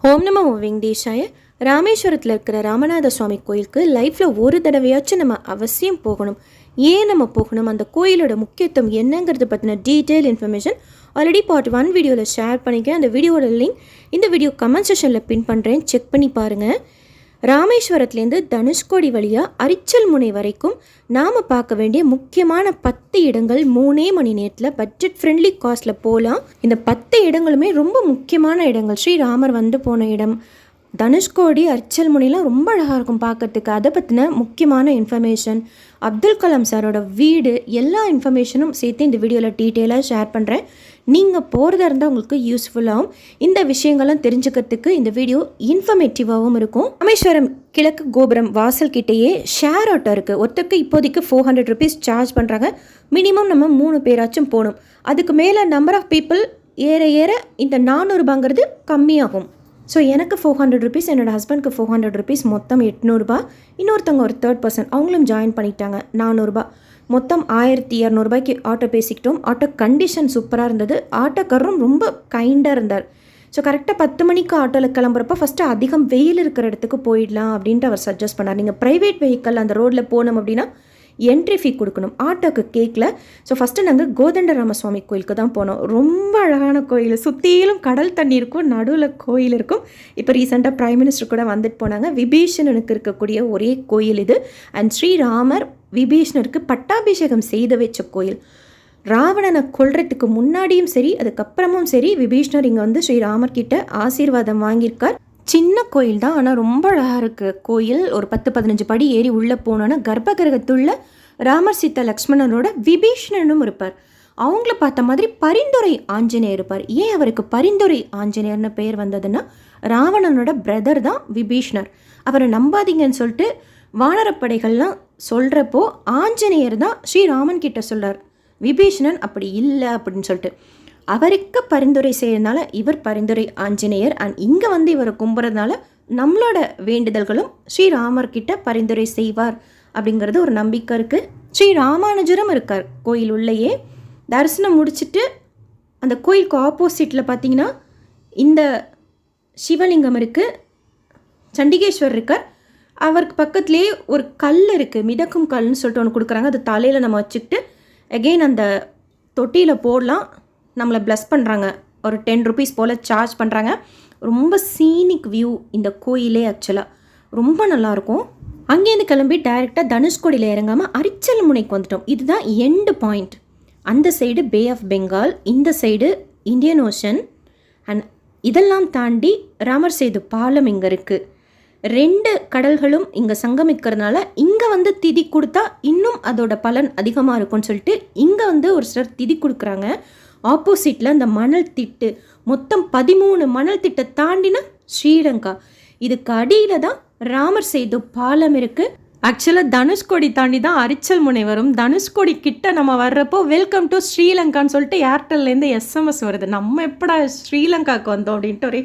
ஓம் நமோ வெங்கடேஷாய. ராமேஸ்வரத்தில் இருக்கிற ராமநாத சுவாமி கோயிலுக்கு லைஃப்பில் ஒரு தடவையாச்சும் நம்ம அவசியம் போகணும். ஏன் நம்ம போகணும், அந்த கோயிலோட முக்கியத்துவம் என்னங்கிறது பற்றின டீட்டெயில் இன்ஃபர்மேஷன் ஆல்ரெடி பார்ட் 1 வீடியோவில் ஷேர் பண்ணிக்கிறேன். அந்த வீடியோட லிங்க் இந்த வீடியோ கமெண்ட் செக்ஷனில் பின் பண்ணுறேன், செக் பண்ணி பாருங்கள். ராமேஸ்வரத்துலேருந்து தனுஷ்கோடி வழியாக அரிச்சல் முனை வரைக்கும் நாம் பார்க்க வேண்டிய முக்கியமான 10 இடங்கள் 3 மணி நேரத்தில் பட்ஜெட் ஃப்ரெண்ட்லி காஸ்ட்டில் போகலாம். இந்த 10 இடங்களுமே ரொம்ப முக்கியமான இடங்கள். ஸ்ரீராமர் வந்து போன இடம், தனுஷ்கோடி அரிச்சல் முனைலாம் ரொம்ப அழகாக இருக்கும் பார்க்கறதுக்கு. அதை பற்றின முக்கியமான இன்ஃபர்மேஷன், அப்துல் கலாம் சாரோட வீடு, எல்லா இன்ஃபர்மேஷனும் சேர்த்து இந்த வீடியோவில் டீட்டெயிலாக ஷேர் பண்ணுறேன். நீங்கள் போகிறதா இருந்தால் உங்களுக்கு யூஸ்ஃபுல்லாகவும் இந்த விஷயங்கள்லாம் தெரிஞ்சுக்கிறதுக்கு இந்த வீடியோ இன்ஃபர்மேட்டிவாகவும் இருக்கும். ராமேஸ்வரம் கிழக்கு கோபுரம் வாசல் கிட்டேயே ஷேர் ஆட்டோ இருக்குது. ஒருத்தருக்கு இப்போதைக்கு 400 rupees சார்ஜ் பண்ணுறாங்க. மினிமம் நம்ம 3 பேராச்சும் போகணும். அதுக்கு மேலே நம்பர் ஆஃப் பீப்புள் ஏற ஏற இந்த 400 ரூபாங்கிறது கம்மியாகும். ஸோ எனக்கு 400 rupees, என்னோடய ஹஸ்பண்ட்க்கு 400 rupees, மொத்தம் 800 ரூபா. இன்னொருத்தவங்க ஒரு 3rd person அவங்களும் ஜாயின் பண்ணிட்டாங்க, 400 ரூபா. மொத்தம் 1200 ரூபாய்க்கு ஆட்டோ பேசிக்கிட்டோம். ஆட்டோ கண்டிஷன் சூப்பராக இருந்தது. ஆட்டோக்காரரும் ரொம்ப கைண்டாக இருந்தார். ஸோ கரெக்டாக 10 மணிக்கு ஆட்டோவில் கிளம்புறப்ப ஃபஸ்ட்டு அதிகம் வெயில் இருக்கிற இடத்துக்கு போயிடலாம் அப்படின்ட்டு அவர் சஜஸ்ட் பண்ணார். நீங்கள் ப்ரைவேட் வெஹிக்கல் அந்த ரோட்டில் போனோம் அப்படின்னா என்ட்ரி ஃபீ கொடுக்கணும். ஆட்டோக்கு கேட்கல. ஸோ ஃபஸ்ட்டு நாங்கள் கோதண்டராமசுவாமி கோயிலுக்கு தான் போனோம். ரொம்ப அழகான கோயில், சுற்றிலும் கடல் தண்ணி இருக்கும், நடுவில் கோயில் இருக்கும். இப்போ ரீசெண்டாக பிரைம் மினிஸ்டர் கூட வந்துட்டு போனாங்க. விபீஷணனுக்கு இருக்கக்கூடிய ஒரே கோயில் இது. அண்ட் ஸ்ரீராமர் விபீஷணருக்கு பட்டாபிஷேகம் செய்து வச்ச கோயில். ராவணனை கொல்றதுக்கு முன்னாடியும் சரி அதுக்கப்புறமும் சரி விபீஷணர் இங்கே வந்து ஸ்ரீராமர் கிட்ட ஆசீர்வாதம் வாங்கியிருக்கார். சின்ன கோயில் தான், ஆனால் ரொம்ப அழகாக இருக்குது கோயில். ஒரு 10-15 படி ஏறி உள்ளே போனோன்னா கர்ப்பகிரகத்துள்ள ராமர், சீதா, லக்ஷ்மணனோட விபீஷணனும் இருப்பார். அவங்கள பார்த்த மாதிரி பரிந்துரை ஆஞ்சநேயர் இருப்பார். ஏன் அவருக்கு பரிந்துரை ஆஞ்சநேயர்னு பெயர் வந்ததுன்னா, ராவணனோட பிரதர் தான் விபீஷணர். அவரை நம்பாதீங்கன்னு சொல்லிட்டு வானரப்படைகள்லாம் சொல்கிறப்போ ஆஞ்சநேயர் தான் ஸ்ரீராமன் கிட்ட சொல்கிறார், விபீஷணன் அப்படி இல்லை அப்படின்னு சொல்லிட்டு. அவருக்கு பரிந்துரை செய்யறதுனால இவர் பரிந்துரை ஆஞ்சநேயர். அண்ட் இங்கே வந்து இவரை கும்புறதுனால நம்மளோட வேண்டுதல்களும் ஸ்ரீராமர்கிட்ட பரிந்துரை செய்வார் அப்படிங்கிறது ஒரு நம்பிக்கை இருக்குது. ஸ்ரீ ராமானுஜரும் இருக்கார் கோயில் உள்ளேயே. தரிசனம் முடிச்சுட்டு அந்த கோயிலுக்கு ஆப்போசிட்டில் பார்த்தீங்கன்னா இந்த சிவலிங்கம் இருக்குது, சண்டிகேஸ்வர் இருக்கார். அவருக்கு பக்கத்துலேயே ஒரு கல் இருக்குது, மிதக்கும் கல்னு சொல்லிட்டு ஒன்று கொடுக்குறாங்க. அது தலையில் நம்ம வச்சுக்கிட்டு அகெயின் அந்த தொட்டியில் போடலாம். நம்மளை ப்ளஸ் பண்ணுறாங்க. ஒரு 10 rupees போல் சார்ஜ் பண்ணுறாங்க. ரொம்ப சீனிக் வியூ இந்த கோயிலே. ஆக்சுவலாக ரொம்ப நல்லாயிருக்கும். அங்கேருந்து கிளம்பி டைரெக்டாக தனுஷ்கோடியில் இறங்காமல் அரிச்சல் முனைக்கு வந்துட்டோம். இதுதான் எண்டு பாயிண்ட். அந்த சைடு பே ஆஃப் பெங்கால், இந்த சைடு இந்தியன் ஓஷன். அண்ட் இதெல்லாம் தாண்டி ராமர் சேது பாலம் இங்கே இருக்குது. 2 கடல்களும் இங்கே சங்கமிக்கிறதுனால இங்கே வந்து திதி கொடுத்தா இன்னும் அதோட பலன் அதிகமாக இருக்கும்னு சொல்லிட்டு இங்கே வந்து ஒரு சிலர் திதி கொடுக்குறாங்க. ஆப்போசிட்டில் அந்த மணல் திட்டு, மொத்தம் 13 மணல் திட்டை தாண்டினா ஸ்ரீலங்கா. இதுக்கு அடியில் தான் ராமர் சேது பாலம் இருக்குது. ஆக்சுவலாக தனுஷ்கோடி தாண்டி தான் அரிச்சல் முனை வரும். தனுஷ்கோடி கிட்ட நம்ம வர்றப்போ வெல்கம் டு ஸ்ரீலங்கான்னு சொல்லிட்டு ஏர்டெல்லேருந்து SMS வருது. நம்ம எப்படா ஸ்ரீலங்காவுக்கு வந்தோம் அப்படின்ட்டு ஒரே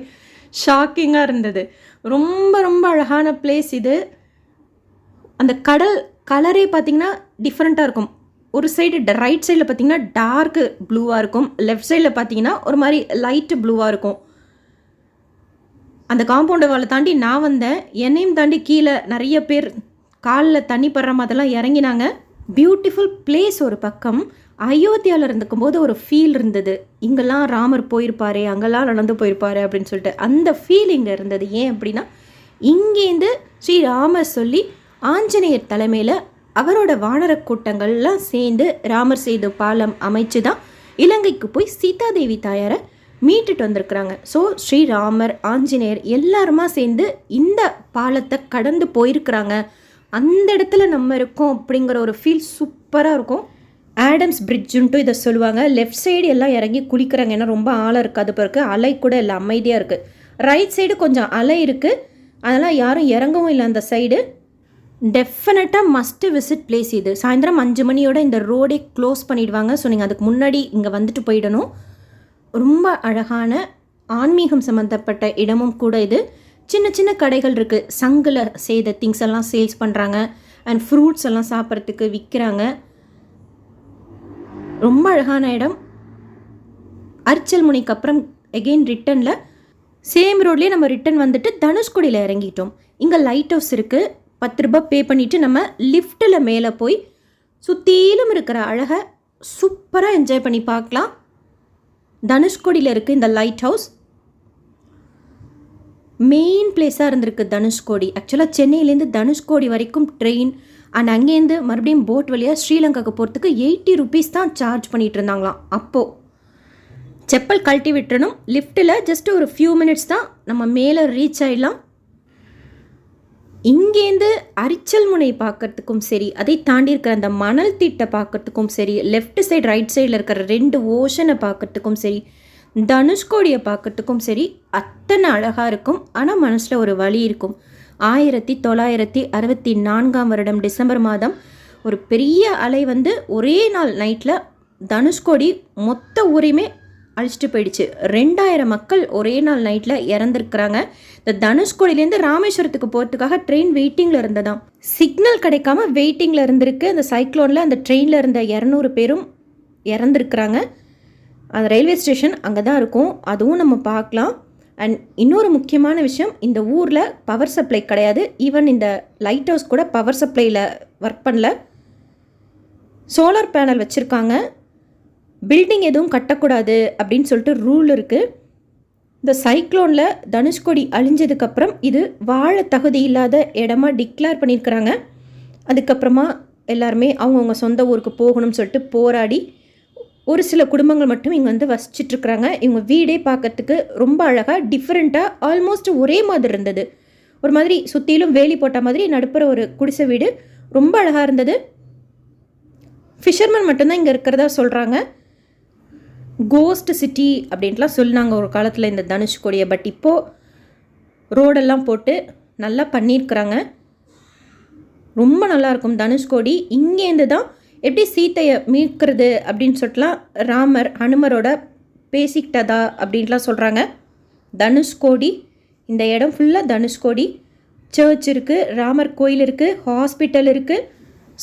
ஷாக்கிங்காக இருந்தது. ரொம்ப ரொம்ப அழகான பிளேஸ் இது. அந்த கடல் கலரே பார்த்திங்கன்னா டிஃப்ரெண்ட்டாக இருக்கும். ஒரு சைடு ரைட் சைடில் பார்த்திங்கன்னா டார்க்கு ப்ளூவாக இருக்கும், லெஃப்ட் சைடில் பார்த்திங்கன்னா ஒரு மாதிரி லைட்டு ப்ளூவாக இருக்கும். அந்த காம்பவுண்டு வாலை தாண்டி நான் வந்தேன். என்னையும் தாண்டி கீழே நிறைய பேர் காலில் தண்ணி படுற மாதிரிலாம் இறங்கினாங்க. Beautiful place. ஒரு பக்கம் அயோத்தியாவில் இருந்துக்கும் போது ஒரு ஃபீல் இருந்தது, இங்கெல்லாம் ராமர் போயிருப்பாரு, அங்கெல்லாம் நடந்து போயிருப்பாரு அப்படின்னு சொல்லிட்டு அந்த ஃபீல் இங்கே இருந்தது. ஏன் அப்படின்னா இங்கேருந்து ஸ்ரீராமர் சொல்லி ஆஞ்சநேயர் தலைமையில் அவரோட வானர கூட்டங்கள்லாம் சேர்ந்து ராமர் சேது பாலம் அமைச்சு தான் இலங்கைக்கு போய் சீதாதேவி தாயாரை மீட்டுட்டு வந்திருக்கிறாங்க. ஸோ ஸ்ரீராமர், ஆஞ்சநேயர் எல்லாருமா சேர்ந்து இந்த பாலத்தை கடந்து போயிருக்கிறாங்க. அந்த இடத்துல நம்ம இருக்கோம் அப்படிங்கிற ஒரு ஃபீல் சூப்பராக இருக்கும். ஆடம்ஸ் பிரிட்ஜுன்ட்டு இதை சொல்லுவாங்க. லெஃப்ட் சைடு எல்லாம் இறங்கி குளிக்கிறாங்க, ஏன்னா ரொம்ப ஆழம் இருக்காது. பிறகு அலை கூட இல்லை, அமைதியாக இருக்குது. ரைட் சைடு கொஞ்சம் அலை இருக்குது, அதெல்லாம் யாரும் இறங்கவும் இல்லை அந்த சைடு. டெஃபினட்டாக மஸ்ட்டு விசிட் பிளேஸ் இது. சாயந்தரம் 5 மணியோட இந்த ரோடே க்ளோஸ் பண்ணிவிடுவாங்க. ஸோ நீங்கள் அதுக்கு முன்னாடி இங்கே வந்துட்டு போயிடணும். ரொம்ப அழகான ஆன்மீகம் சம்மந்தப்பட்ட இடமும் கூட இது. சின்ன சின்ன கடைகள் இருக்குது, சங்கில் செய்த திங்ஸ் எல்லாம் சேல்ஸ் பண்ணுறாங்க. அண்ட் ஃப்ரூட்ஸ் எல்லாம் சாப்பிட்றதுக்கு விற்கிறாங்க. ரொம்ப அழகான இடம். அரிச்சல் முனைக்கு அப்புறம் எகெயின் ரிட்டனில் சேம் ரோட்லேயே நம்ம ரிட்டன் வந்துட்டு தனுஷ்கோடியில் இறங்கிட்டோம். இங்கே லைட் ஹவுஸ் இருக்குது. 10 ரூபாய் பே பண்ணிவிட்டு நம்ம லிஃப்ட்டில் மேலே போய் சுற்றிலும் இருக்கிற அழகை சூப்பராக என்ஜாய் பண்ணி பார்க்கலாம். தனுஷ்கோடியில் இருக்குது இந்த லைட் ஹவுஸ். மெயின் பிளேஸாக இருந்திருக்கு தனுஷ்கோடி. ஆக்சுவலாக சென்னையிலேருந்து தனுஷ்கோடி வரைக்கும் ட்ரெயின் அண்ட் அங்கேருந்து மறுபடியும் போட் வழியாக ஸ்ரீலங்காவுக்கு போகிறதுக்கு 80 ருபீஸ் தான் சார்ஜ் பண்ணிகிட்டு இருந்தாங்களாம். அப்போது செப்பல் கழட்டி விட்டுறணும். லிஃப்ட்டில் ஜஸ்ட் ஒரு ஃபியூ மினிட்ஸ் தான் நம்ம மேலே ரீச் ஆகிடலாம். இங்கேருந்து அரிச்சல் முனை பார்க்கறதுக்கும் சரி, அதை தாண்டி இருக்கிற அந்த மணல் திட்டை பார்க்கறதுக்கும் சரி, லெஃப்ட் சைடு ரைட் சைடில் இருக்கிற 2 ஓஷனை பார்க்கறதுக்கும் சரி, தனுஷ்கோடியை பார்க்கறதுக்கும் சரி அத்தனை அழகாக இருக்கும். ஆனால் மனசில் ஒரு வலி இருக்கும். 1964 வருடம் டிசம்பர் மாதம் ஒரு பெரிய அலை வந்து ஒரே நாள் நைட்டில் தனுஷ்கோடி மொத்த ஊரையுமே அழிச்சிட்டு போயிடுச்சு. 2000 மக்கள் ஒரே நாள் நைட்டில் இறந்துருக்குறாங்க. இந்த தனுஷ்கோடியிலேருந்து ராமேஸ்வரத்துக்கு போகிறதுக்காக ட்ரெயின் வெயிட்டிங்கில் இருந்ததாம். சிக்னல் கிடைக்காம வெயிட்டிங்கில் இருந்திருக்கு. அந்த சைக்ளோனில் அந்த ட்ரெயினில் இருந்த 200 பேரும் இறந்துருக்குறாங்க. அந்த ரயில்வே ஸ்டேஷன் அங்கே தான் இருக்கும். அதுவும் நம்ம பார்க்கலாம். அண்ட் இன்னொரு முக்கியமான விஷயம், இந்த ஊரில் பவர் சப்ளை கிடையாது. ஈவன் இந்த லைட் ஹவுஸ் கூட பவர் சப்ளையில் ஒர்க் பண்ணல. சோலார் பேனல் வச்சுருக்காங்க. பில்டிங் எதுவும் கட்டக்கூடாது அப்படின்னு சொல்லிட்டு ரூல் இருக்குது. இந்த சைக்ளோனில் தனுஷ்கோடி அழிஞ்சதுக்கப்புறம் இது வாழ தகுதி இல்லாத இடமா டிக்ளேர் பண்ணியிருக்கிறாங்க. அதுக்கப்புறமா எல்லாருமே அவங்கவுங்க சொந்த ஊருக்கு போகணும்னு சொல்லிட்டு போராடி ஒரு சில குடும்பங்கள் மட்டும் இங்கே வந்து வசிச்சிட்ருக்குறாங்க. இவங்க வீடே பார்க்கறதுக்கு ரொம்ப அழகாக டிஃப்ரெண்ட்டாக ஆல்மோஸ்ட் ஒரே மாதிரி இருந்தது. ஒரு மாதிரி சுற்றிலும் வேலி போட்ட மாதிரி நடுப்புற ஒரு குடிசை வீடு ரொம்ப அழகாக இருந்தது. ஃபிஷர்மேன் மட்டும்தான் இங்கே இருக்கிறதா சொல்கிறாங்க. கோஸ்ட் சிட்டி அப்படின்ட்டுலாம் சொன்னாங்க ஒரு காலத்தில் இந்த தனுஷ்கோடியை. பட் இப்போது ரோடெல்லாம் போட்டு நல்லா பண்ணியிருக்கிறாங்க. ரொம்ப நல்லாயிருக்கும் தனுஷ்கோடி. இங்கேருந்து தான் எப்படி சீத்தையை மீட்கிறது அப்படின்னு சொல்லிட்டுலாம் ராமர் ஹனுமரோட பேசிக்கிட்டதா அப்படின்ட்டுலாம் சொல்கிறாங்க. தனுஷ்கோடி இந்த இடம் ஃபுல்லாக தனுஷ்கோடி. சர்ச் இருக்குது, ராமர் கோயில் இருக்குது, ஹாஸ்பிட்டல் இருக்குது,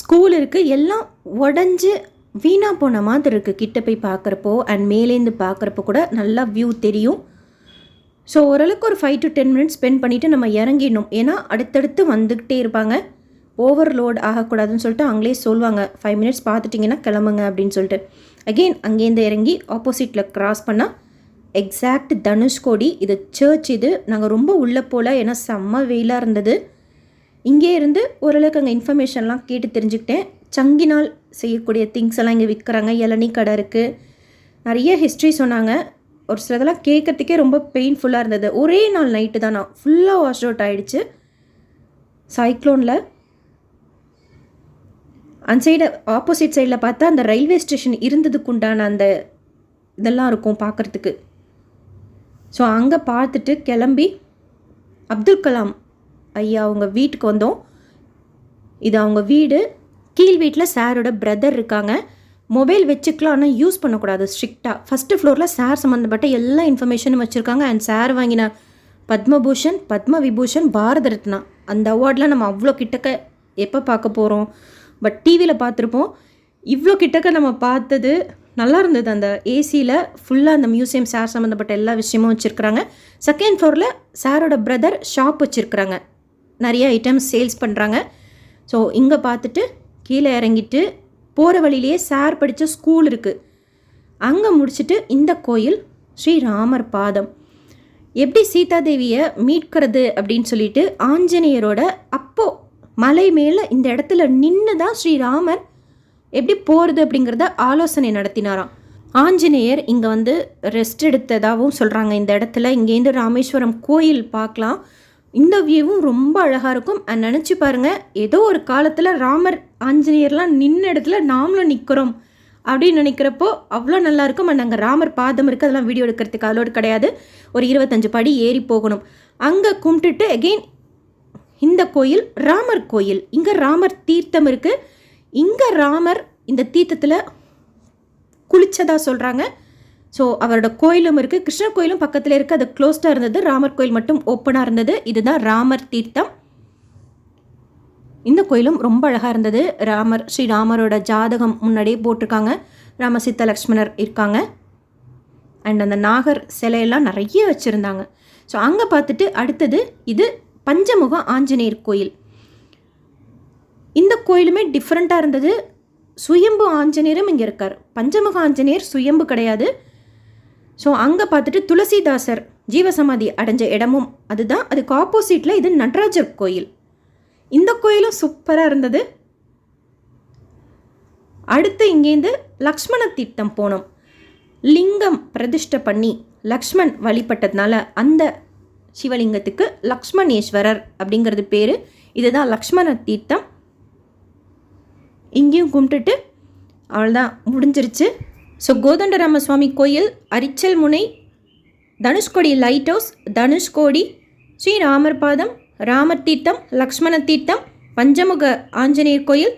ஸ்கூல் இருக்குது. எல்லாம் உடஞ்சி வீணாக போன மாதிரி இருக்குது கிட்ட போய் பார்க்குறப்போ. அண்ட் மேலேருந்து பார்க்குறப்போ கூட நல்லா வியூ தெரியும். ஸோ ஓரளவுக்கு ஒரு 5 to 10 மினிட்ஸ் ஸ்பெண்ட் பண்ணிவிட்டு நம்ம இறங்கிடணும். ஏன்னா அடுத்தடுத்து வந்துக்கிட்டே இருப்பாங்க. ஓவர்லோட் ஆகக்கூடாதுன்னு சொல்லிட்டு அவங்களே சொல்லுவாங்க, 5 மினிட்ஸ் பார்த்துட்டிங்கன்னா கிளம்புங்க அப்படின்னு சொல்லிட்டு. அகெயின் அங்கேருந்து இறங்கி ஆப்போசிட்டில் க்ராஸ் பண்ணால் எக்ஸாக்ட் தனுஷ்கோடி. இது சர்ச். இது நாங்கள் ரொம்ப உள்ளே போகல, ஏன்னா செம்ம வெயிலாக இருந்தது. இங்கே இருந்து ஓரளவுக்கு அங்கே இன்ஃபர்மேஷன்லாம் கேட்டு தெரிஞ்சுக்கிட்டேன். சங்கினால் செய்யக்கூடிய திங்ஸ் எல்லாம் இங்கே விற்கிறாங்க. இளநீ கடை இருக்குது. நிறைய ஹிஸ்ட்ரி சொன்னாங்க. ஒரு சிலதெல்லாம் கேட்குறதுக்கே ரொம்ப பெயின்ஃபுல்லாக இருந்தது. ஒரே நாள் நைட்டு தான் நான் ஃபுல்லாக வாஷ் அவுட் ஆகிடுச்சு சைக்ளோனில். அந்த சைடு ஆப்போசிட் சைடில் பார்த்தா அந்த ரயில்வே ஸ்டேஷன் இருந்ததுக்கு உண்டான அந்த இதெல்லாம் இருக்கும் பார்க்குறதுக்கு. ஸோ அங்கே பார்த்துட்டு கிளம்பி அப்துல் கலாம் ஐயா அவங்க வீட்டுக்கு வந்தோம். இது அவங்க வீடு. கீழ் வீட்டில் சாரோட பிரதர் இருக்காங்க. மொபைல் வச்சுக்கலாம், ஆனால் யூஸ் பண்ணக்கூடாது ஸ்ட்ரிக்டாக. ஃபஸ்ட்டு ஃப்ளோரில் சார் சம்மந்தப்பட்ட எல்லா இன்ஃபர்மேஷனும் வச்சுருக்காங்க. அண்ட் சார் வாங்கின பத்மபூஷன், பத்ம விபூஷன், பாரத ரத்னா அந்த அவார்ட்லாம் நம்ம அவ்வளோ கிட்டக்க எப்போ பார்க்க போகிறோம்? பட் டிவியில் பார்த்துருப்போம். இவ்வளோ கிட்டக்க நம்ம பார்த்தது நல்லா இருந்தது. அந்த ஏசியில் ஃபுல்லாக அந்த மியூசியம் சார் சம்மந்தப்பட்ட எல்லா விஷயமும் வச்சுருக்குறாங்க. செகண்ட் ஃப்ளோரில் சாரோட பிரதர் ஷாப் வச்சுருக்குறாங்க. நிறைய ஐட்டம்ஸ் சேல்ஸ் பண்ணுறாங்க. ஸோ இங்கே பார்த்துட்டு கீழே இறங்கிட்டு போகிற வழியிலேயே சார் படித்த ஸ்கூல் இருக்குது. அங்கே முடிச்சுட்டு இந்த கோயில் ஸ்ரீராமர் பாதம். எப்படி சீதாதேவியை மீட்கிறது அப்படின்னு சொல்லிட்டு ஆஞ்சநேயரோட அப்போது மலை மேலே இந்த இடத்துல நின்று தான் ஸ்ரீராமர் எப்படி போகிறது அப்படிங்கிறத ஆலோசனை நடத்தினாராம். ஆஞ்சநேயர் இங்கே வந்து ரெஸ்ட் எடுத்ததாகவும் சொல்கிறாங்க. இந்த இடத்துல இங்கேருந்து ராமேஸ்வரம் கோயில் பார்க்கலாம். இந்த வியூவும் ரொம்ப அழகாக இருக்கும். நினச்சி பாருங்கள், ஏதோ ஒரு காலத்தில் ராமர் ஆஞ்சநேயர்லாம் நின்ன இடத்துல நாமளும் நிற்கிறோம் அப்படின்னு நினைக்கிறப்போ அவ்வளோ நல்லாயிருக்கும். அண்ட் அங்கே ராமர் பாதம் இருக்குது. அதெல்லாம் வீடியோ எடுக்கிறதுக்கு அலோடு கிடையாது. ஒரு 25 படி ஏறி போகணும். அங்கே கும்பிட்டுட்டு அகெயின் இந்த கோயில் ராமர் கோயில். இங்கே ராமர் தீர்த்தம் இருக்குது. இங்கே ராமர் இந்த தீர்த்தத்தில் குளித்ததாக சொல்கிறாங்க. ஸோ அவரோட கோயிலும் இருக்குது. கிருஷ்ணர் கோயிலும் பக்கத்தில் இருக்குது. அது க்ளோஸ்டாக இருந்தது. ராமர் கோயில் மட்டும் ஓப்பனாக இருந்தது. இதுதான் ராமர் தீர்த்தம். இந்த கோயிலும் ரொம்ப அழகாக இருந்தது. ஸ்ரீராமரோட ஜாதகம் முன்னாடியே போட்டிருக்காங்க. ராம சீதா லக்ஷ்மணர் இருக்காங்க. அண்ட் அந்த நாகர் சிலையெல்லாம் நிறைய வச்சுருந்தாங்க. ஸோ அங்கே பார்த்துட்டு அடுத்தது இது பஞ்சமுக ஆஞ்சநேயர் கோயில். இந்த கோயிலுமே டிஃப்ரெண்ட்டாக இருந்தது. சுயம்பு ஆஞ்சநேயரும் இங்கே இருக்கார். பஞ்சமுக ஆஞ்சநேயர் சுயம்பு கிடையாது. ஸோ அங்கே பார்த்துட்டு துளசிதாசர் ஜீவசமாதி அடைஞ்ச இடமும் அதுதான். அதுக்கு ஆப்போசிட்டில் இது நடராஜர் கோயில். இந்த கோயிலும் சூப்பராக இருந்தது. அடுத்து இங்கேருந்து லக்ஷ்மண தீர்த்தம் போனோம். லிங்கம் பிரதிஷ்டை பண்ணி லக்ஷ்மண் வழிபட்டதுனால அந்த சிவலிங்கத்துக்கு லக்ஷ்மணேஸ்வரர் அப்படிங்கிறது பேர். இதுதான் லக்ஷ்மண தீர்த்தம். இங்கேயும் கும்பிட்டுட்டு அவ்வளோதான், முடிஞ்சிருச்சு. ஸோ கோதண்டராம சுவாமி கோயில், அரிச்சல் முனை, தனுஷ்கோடி லைட் ஹவுஸ், தனுஷ்கோடி, ஸ்ரீராமர் பாதம், ராமர் தீர்த்தம், லக்ஷ்மண தீர்த்தம், பஞ்சமுக ஆஞ்சநேயர் கோயில்,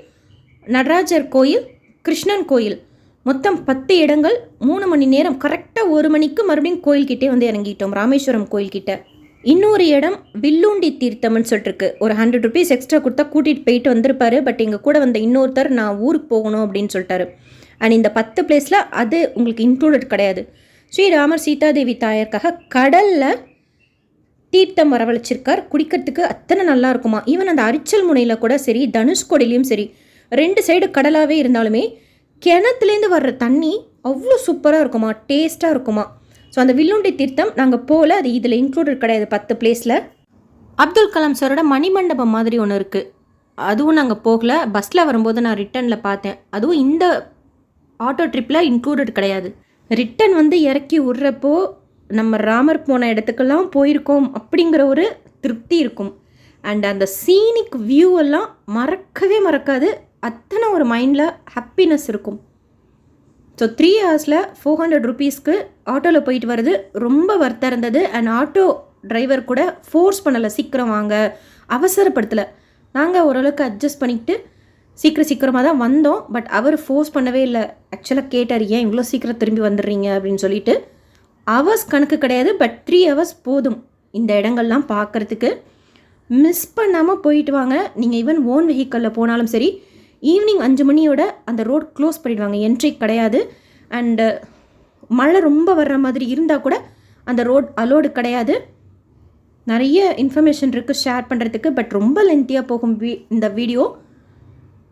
நடராஜர் கோயில், கிருஷ்ணன் கோயில், மொத்தம் 10 இடங்கள். 3 மணி நேரம் கரெக்டாக 1 மணிக்கு மறுபடியும் கோயில்கிட்டே வந்து இறங்கிட்டோம், ராமேஸ்வரம் கோயில்கிட்ட. இன்னொரு இடம் வில்லுண்டி தீர்த்தம்னு சொல்லிட்டுருக்கு. ஒரு 100 rupees எக்ஸ்ட்ரா கொடுத்தா கூட்டிகிட்டு போயிட்டு வந்திருப்பாரு. பட் எங்கள் கூட வந்த இன்னொருத்தர் நான் ஊருக்கு போகணும் அப்படின்னு சொல்லிட்டாரு. அண்ட் இந்த 10 பிளேஸில் அது உங்களுக்கு இன்க்ளூடட் கிடையாது. ஸ்ரீராமர் சீதாதேவி தாயாருக்காக கடலில் தீர்த்தம் வரவழைச்சிருக்கார். குடிக்கிறதுக்கு அத்தனை நல்லா இருக்குமா. ஈவன் அந்த அரிச்சல் முனையில் கூட சரி, தனுஷ்கோடிலையும் சரி, 2 சைடு கடலாகவே இருந்தாலுமே கிணத்துலேருந்து வர்ற தண்ணி அவ்வளோ சூப்பராக இருக்குமா, டேஸ்ட்டாக இருக்குமா. ஸோ அந்த வில்லுண்டி தீர்த்தம் நாங்கள் போகல, அது இதில் இன்க்ளூடட் கிடையாது 10 பிளேஸில். அப்துல் கலாம் சாரோட மணிமண்டபம் மாதிரி ஒன்று இருக்குது, அதுவும் நாங்கள் போகல. பஸ்ஸில் வரும்போது நான் ரிட்டனில் பார்த்தேன், அதுவும் இந்த ஆட்டோ ட்ரிப்பில் இன்க்ளூடட் கிடையாது. ரிட்டன் வந்து இறக்கி விட்றப்போ நம்ம ராமர் போன இடத்துக்கெல்லாம் போயிருக்கோம் அப்படிங்கிற ஒரு திருப்தி இருக்கும். அண்ட் அந்த சீனிக் வியூ எல்லாம் மறக்கவே மறக்காது. அத்தனை ஒரு மைண்டில் ஹாப்பினஸ் இருக்கும். ஸோ 3 ஹவர்ஸில் 400 rupeesக்கு ஆட்டோவில் போயிட்டு வர்றது ரொம்ப வர்த்தாக இருந்தது. அண்ட் ஆட்டோ டிரைவர் கூட ஃபோர்ஸ் பண்ணலை, சீக்கிரம் வாங்க, அவசரப்படுத்தலை. நாங்கள் ஓரளவுக்கு அட்ஜஸ்ட் பண்ணிக்கிட்டு சீக்கிரமாக தான் வந்தோம். பட் அவர் ஃபோர்ஸ் பண்ணவே இல்லை. ஆக்சுவலாக கேட்டார், ஏன் இவ்வளோ சீக்கிரம் திரும்பி வந்துடுறீங்க அப்படின்னு சொல்லிட்டு. ஹவர்ஸ் கணக்கு கிடையாது, பட் 3 hours போதும் இந்த இடங்கள்லாம் பார்க்குறதுக்கு. மிஸ் பண்ணாமல் போயிட்டு வாங்க. நீங்கள் ஈவன் ஓன் வெஹிக்கலில் போனாலும் சரி, ஈவினிங் 5 மணியோட அந்த ரோட் க்ளோஸ் பண்ணிடுவாங்க, என்ட்ரி கிடையாது. அண்டு மழை ரொம்ப வர்ற மாதிரி இருந்தால் கூட அந்த ரோட் அலோடு கிடையாது. நிறைய இன்ஃபர்மேஷன் இருக்குது ஷேர் பண்ணுறதுக்கு, பட் ரொம்ப லென்த்தியாக போகும் இந்த வீடியோ.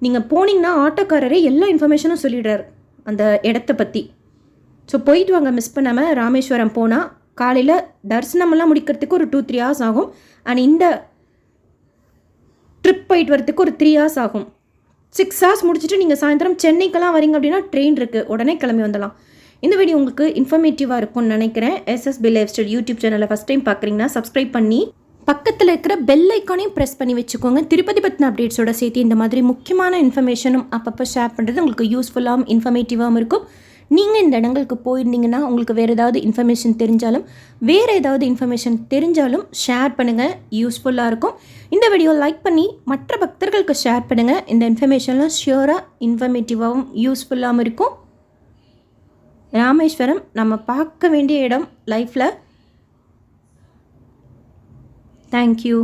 நீங்கள் போனீங்கன்னா ஆட்டோக்காரரே எல்லா இன்ஃபர்மேஷனும் சொல்லிடுறார் அந்த இடத்த பற்றி. ஸோ போயிட்டு வாங்க மிஸ் பண்ணாமல். ராமேஸ்வரம் போனால் காலையில் தரிசனமெல்லாம் முடிக்கிறதுக்கு ஒரு 2-3 hours ஆகும். அண்ட் இந்த ட்ரிப் போயிட்டு வரதுக்கு ஒரு 3 hours ஆகும். 6 hours முடிச்சுட்டு நீங்கள் சாயந்தரம் சென்னைக்கெல்லாம் வரீங்க அப்படின்னா ட்ரெயின் இருக்குது, உடனே கிளம்பி வந்துடலாம். இந்த வீடியோ உங்களுக்கு இன்ஃபர்மேட்டிவாக இருக்கும்னு நினைக்கிறேன். SSB லைஃப் ஸ்டைல் யூடியூப் சேனலை ஃபஸ்ட் டைம் பார்க்குறீங்கன்னா சப்ஸ்கிரைப் பண்ணி பக்கத்தில் இருக்கிற பெல் ஐக்கானையும் ப்ரெஸ் பண்ணி வச்சுக்கோங்க. திருப்பதி பற்றின அப்டேட்ஸோட சேர்த்து இந்த மாதிரி முக்கியமான இன்ஃபர்மேஷனும் அப்பப்போ ஷேர் பண்ணுறது உங்களுக்கு யூஸ்ஃபுல்லாகவும் இன்ஃபர்மேட்டிவாகவும் இருக்கும். நீங்கள் இந்த இடங்களுக்கு போயிருந்தீங்கன்னா உங்களுக்கு வேறு ஏதாவது இன்ஃபர்மேஷன் தெரிஞ்சாலும் ஷேர் பண்ணுங்கள், யூஸ்ஃபுல்லாக இருக்கும். இந்த வீடியோ லைக் பண்ணி மற்ற பக்தர்களுக்கு ஷேர் பண்ணுங்கள். இந்த இன்ஃபர்மேஷன்லாம் ஷியோராக இன்ஃபர்மேட்டிவாகவும் யூஸ்ஃபுல்லாகவும் இருக்கும். ராமேஸ்வரம் நம்ம பார்க்க வேண்டிய இடம் லைஃப்பில். தேங்க்யூ.